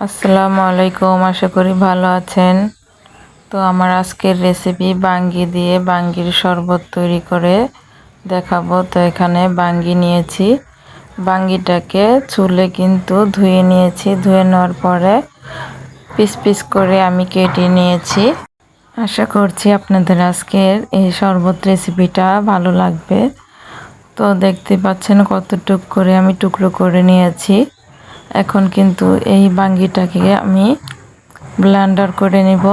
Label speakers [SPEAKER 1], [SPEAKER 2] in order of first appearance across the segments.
[SPEAKER 1] আসসালামু আলাইকুম, আশা করি ভালো আছেন। তো আমার আজকের রেসিপি বাঙ্গি দিয়ে বাঙ্গির শরবত তৈরি করে দেখাবো। তো এখানে বাঙ্গি নিয়েছি, বাঙ্গিটাকে চুলে কিন্তু ধুয়ে নিয়েছি। ধুয়ে নেওয়ার পরে পিস পিস করে আমি কেটে নিয়েছি। আশা করছি আপনাদের আজকের এই শরবত রেসিপিটা ভালো লাগবে। তো দেখতে পাচ্ছেন কতটুক করে আমি টুকরো করে নিয়েছি। এখন কিন্তু এই বাঙ্গিটাকে আমি ব্লেন্ডার করে নিব।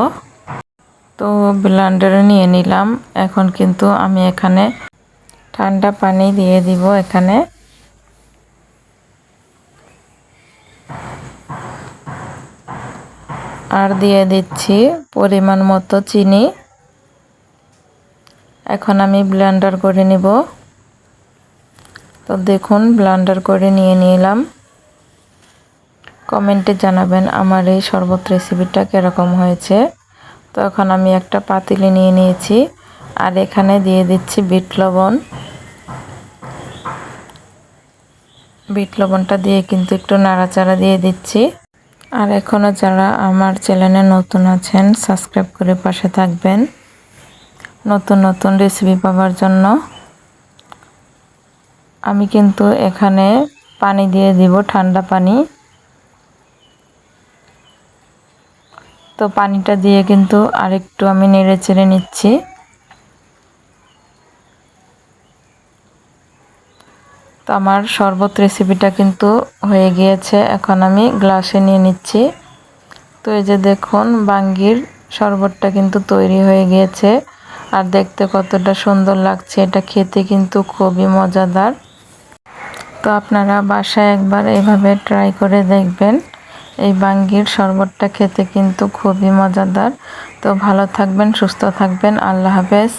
[SPEAKER 1] তো ব্লেন্ডারে নিয়ে নিলাম। এখন কিন্তু আমি এখানে ঠান্ডা পানি দিয়ে দিব। এখানে আর দিয়ে দিচ্ছি পরিমাণ মতো চিনি। এখন আমি ব্লেন্ডার করে নিব। তো দেখুন ব্লেন্ডার করে নিয়ে নিলাম। কমেন্টে জানাবেন আমার এই শরবত রেসিপিটা কীরকম হয়েছে। তো এখন আমি একটা পাতিলে নিয়ে নিয়েছি, আর এখানে দিয়ে দিচ্ছি বিট লবণ। বিট লবণটা দিয়ে কিন্তু একটু নাড়াচাড়া দিয়ে দিচ্ছি। আর এখনও যারা আমার চ্যানেলে নতুন আছেন সাবস্ক্রাইব করে পাশে থাকবেন নতুন নতুন রেসিপি পাওয়ার জন্য। আমি কিন্তু এখানে পানি দিয়ে দিব, ঠান্ডা পানি। তো পানিটা দিয়ে কিন্তু আরেকটু আমি নেড়ে চেড়ে নিচ্ছি। তো আমার শরবত রেসিপিটা কিন্তু হয়ে গিয়েছে। এখন আমি গ্লাসে নিয়ে নিচ্ছি। তো এই যে দেখুন বাঙ্গির শরবতটা কিন্তু তৈরি হয়ে গিয়েছে, আর দেখতে কতটা সুন্দর লাগছে। এটা খেতে কিন্তু খুবই মজাদার। তো আপনারা বাসায় একবার এভাবে ট্রাই করে দেখবেন। এই বাঙ্গির শরবতটা খেতে কিন্তু খুবই মজাদার। তো ভালো থাকবেন, সুস্থ থাকবেন। আল্লাহ হাফেজ।